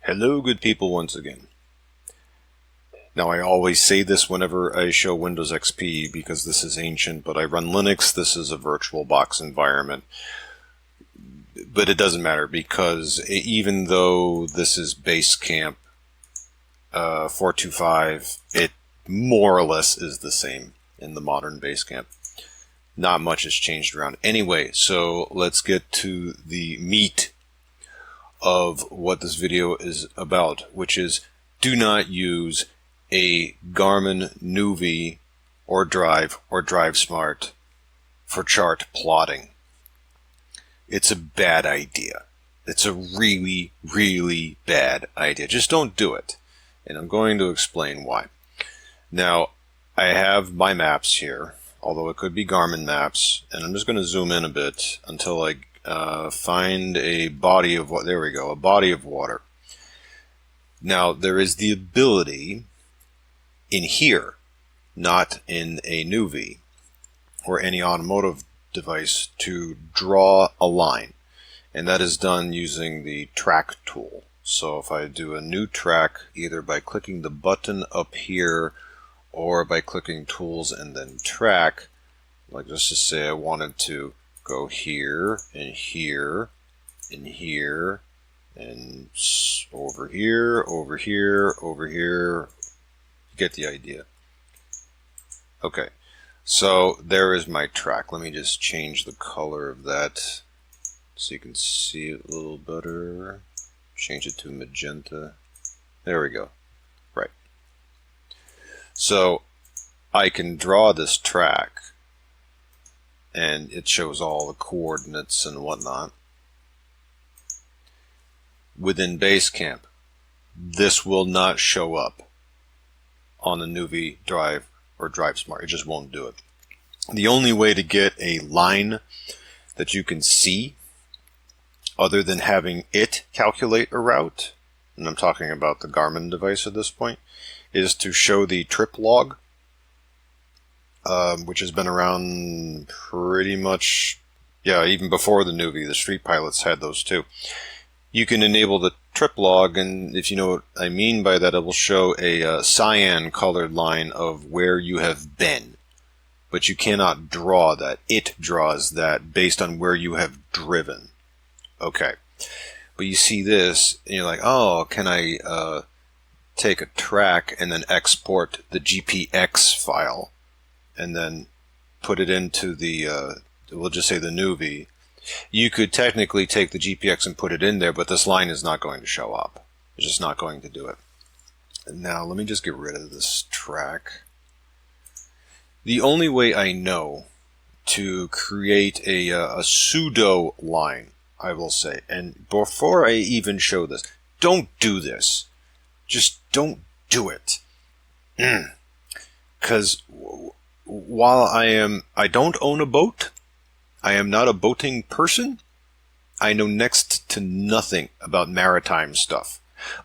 Hello, good people, once again. Now, I always say this whenever I show Windows XP because this is ancient, but I run Linux. This is a VirtualBox environment. But it doesn't matter because even though this is Basecamp 425, it more or less is the same in the modern Basecamp. Not much has changed around. Anyway, so let's get to the meat of what this video is about, which is do not use a Garmin nuvi or Drive Smart for chart plotting. It's a bad idea. It's a really, really bad idea. Just don't do it. And I'm going to explain why. Now, I have my maps here, although it could be Garmin maps, and I'm just going to zoom in a bit until I find a body of what. There we go, a body of water. Now, there is the ability in here, not in a nuvi or any automotive device, to draw a line, and that is done using the track tool. So if I do a new track, either by clicking the button up here or by clicking tools and then track, like just to say I wanted to go here and here and here and over here, over here, over here. You get the idea. Okay, so there is my track. Let me just change the color of that so you can see it a little better. Change it to magenta. There we go. Right. So I can draw this track and it shows all the coordinates and whatnot. Within Basecamp, this will not show up on the nuvi, Drive, or Drive Smart. It just won't do it. The only way to get a line that you can see, other than having it calculate a route, and I'm talking about the Garmin device at this point, is to show the trip log, which has been around pretty much, yeah, even before the nuvi. The Street Pilots had those too. You can enable the trip log, and if you know what I mean by that, it will show a cyan colored line of where you have been. But you cannot draw that. It draws that based on where you have driven. Okay. But you see this, and you're like, oh, can I take a track and then export the GPX file and then put it into the, we'll just say the nuvi. You could technically take the GPX and put it in there, but this line is not going to show up. It's just not going to do it. Now, let me just get rid of this track. The only way I know to create a pseudo line, I will say, and before I even show this, don't do this. Just don't do it. Because while I don't own a boat, I am not a boating person. I know next to nothing about maritime stuff,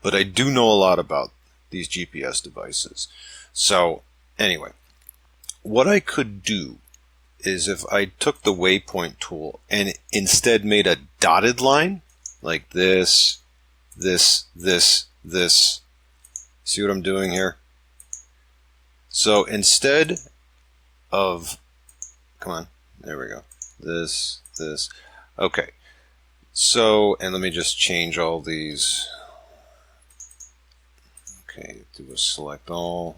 but I do know a lot about these GPS devices. So anyway, what I could do is if I took the waypoint tool and instead made a dotted line like this, this, this, this. See what I'm doing here? So instead of, come on, there we go. This. Okay. So, and let me just change all these. Okay, do a select all.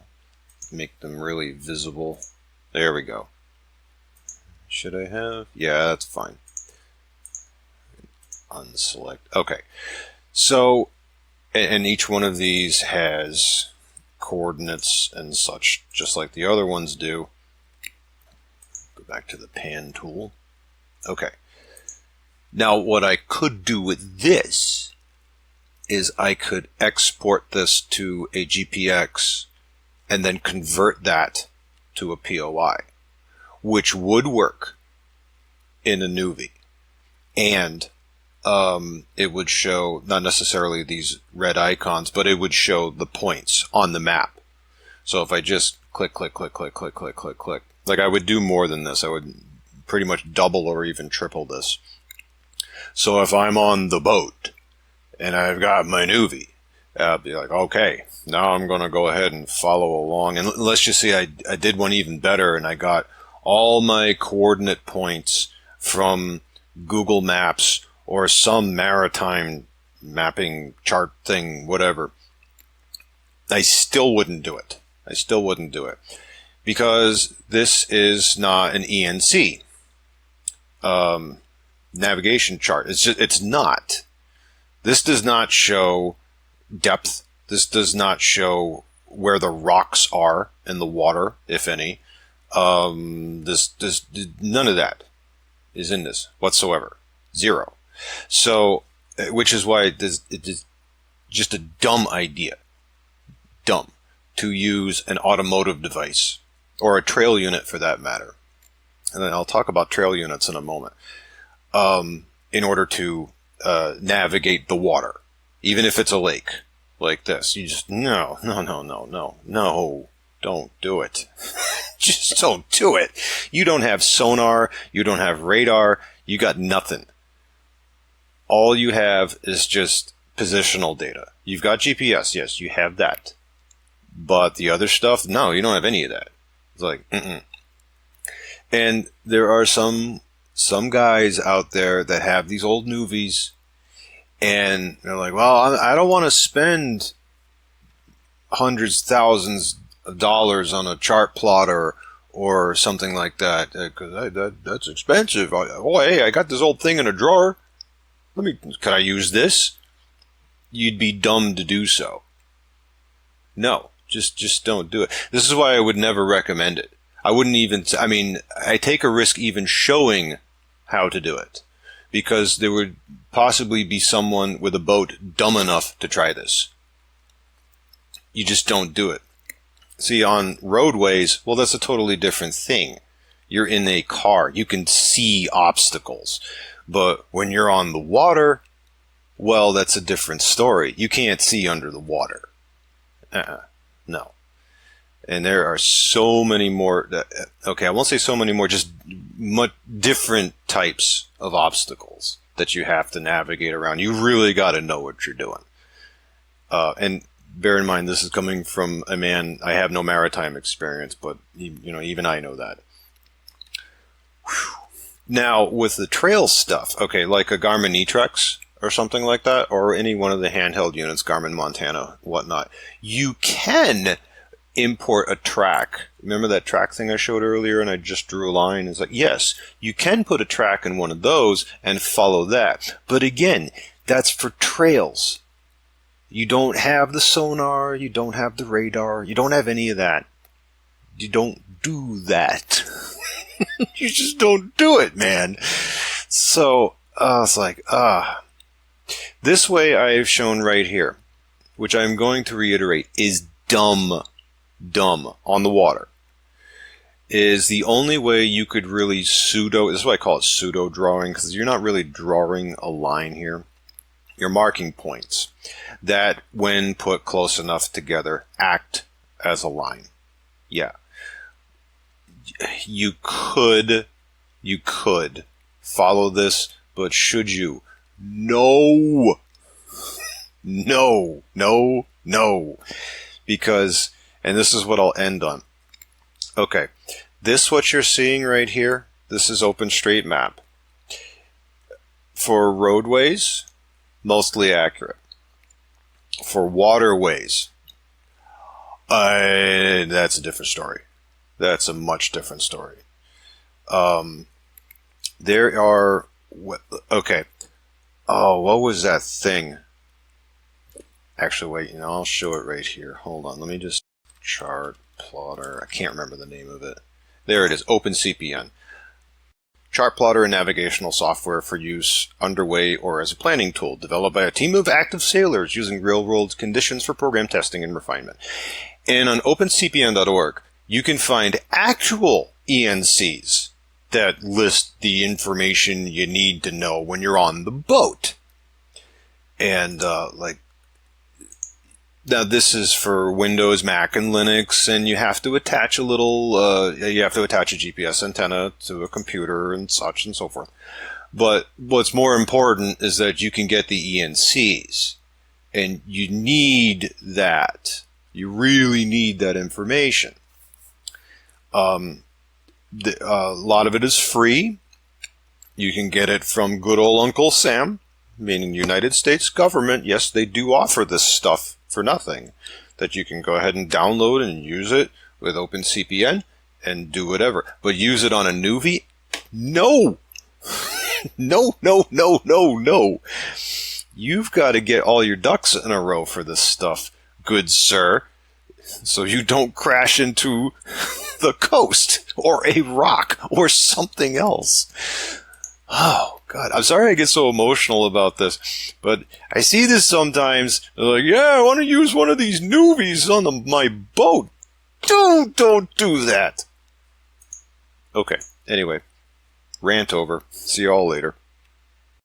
Make them really visible. There we go. Should I have? Yeah, that's fine. Unselect. Okay. So, and each one of these has coordinates and such, just like the other ones do. Go back to the pan tool. Okay. Now, what I could do with this is I could export this to a GPX and then convert that to a POI, which would work in a nuvi. And it would show, not necessarily these red icons, but it would show the points on the map. So if I just click, click, click, click, click, click, click, click, like I would do more than this. I would pretty much double or even triple this. So if I'm on the boat and I've got my nuvi Be like, okay, now I'm going to go ahead and follow along. And let's just say I did one even better, and I got all my coordinate points from Google Maps or some maritime mapping chart thing, whatever. I still wouldn't do it. Because this is not an ENC navigation chart. It's not. This does not show depth. This does not show where the rocks are in the water, if any. None of that is in this whatsoever. Zero. So, which is why it is just a dumb idea. Dumb. To use an automotive device, or a trail unit for that matter. And then I'll talk about trail units in a moment. In order to navigate the water, even if it's a lake like this. You just, no, don't do it. Just don't do it. You don't have sonar, you don't have radar, you got nothing. All you have is just positional data. You've got GPS, yes, you have that. But the other stuff, no, you don't have any of that. It's like, And there are some guys out there that have these old nuvis, and they're like, well, I don't want to spend hundreds, thousands of dollars on a chart plotter or something like that, because that's expensive. Hey, I got this old thing in a drawer. Can I use this? You'd be dumb to do so. No, just don't do it. This is why I would never recommend it. I wouldn't even, I take a risk even showing how to do it, because there would possibly be someone with a boat dumb enough to try this. You just don't do it. See, on roadways, well, that's a totally different thing. You're in a car. You can see obstacles. But when you're on the water, well, that's a different story. You can't see under the water. No. And there are so many more, I won't say so many more, just much different types of obstacles that you have to navigate around. You really got to know what you're doing. And bear in mind, this is coming from a man, I have no maritime experience, but even I know that. Whew. Now, with the trail stuff, like a Garmin eTrex or something like that, or any one of the handheld units, Garmin, Montana, whatnot, you can import a track. Remember that track thing I showed earlier and I just drew a line? It's like, yes, you can put a track in one of those and follow that. But again, that's for trails. You don't have the sonar, you don't have the radar, you don't have any of that. You don't do that. You just don't do it, man. So, it's like, this way I've shown right here, which I'm going to reiterate, is dumb on the water, is the only way you could really this is why I call it pseudo drawing, because you're not really drawing a line here. You're marking points that, when put close enough together, act as a line. Yeah. You could follow this, but should you? No. Because, and this is what I'll end on. Okay, this what you're seeing right here, this is OpenStreetMap. For roadways, mostly accurate. For waterways, that's a different story. That's a much different story. There are, okay. Oh, what was that thing? Actually, wait, I'll show it right here. Hold on, let me just chart plotter. I can't remember the name of it. There it is, OpenCPN. Chart plotter and navigational software for use underway or as a planning tool, developed by a team of active sailors using real-world conditions for program testing and refinement. And on opencpn.org, you can find actual ENCs that list the information you need to know when you're on the boat. And now this is for Windows, Mac, and Linux, and you have to attach a GPS antenna to a computer and such and so forth. But what's more important is that you can get the ENCs. And you need that. You really need that information. A lot of it is free. You can get it from good old Uncle Sam, meaning United States government. Yes, they do offer this stuff for nothing, that you can go ahead and download and use it with OpenCPN and do whatever. But use it on a nuvi? No! No, no, no, no, no. You've got to get all your ducks in a row for this stuff, good sir, so you don't crash into the coast or a rock or something else. Oh, God. I'm sorry I get so emotional about this, but I see this sometimes. They're like, yeah, I want to use one of these nuvies on my boat. Don't do that. Okay. Anyway, rant over. See you all later.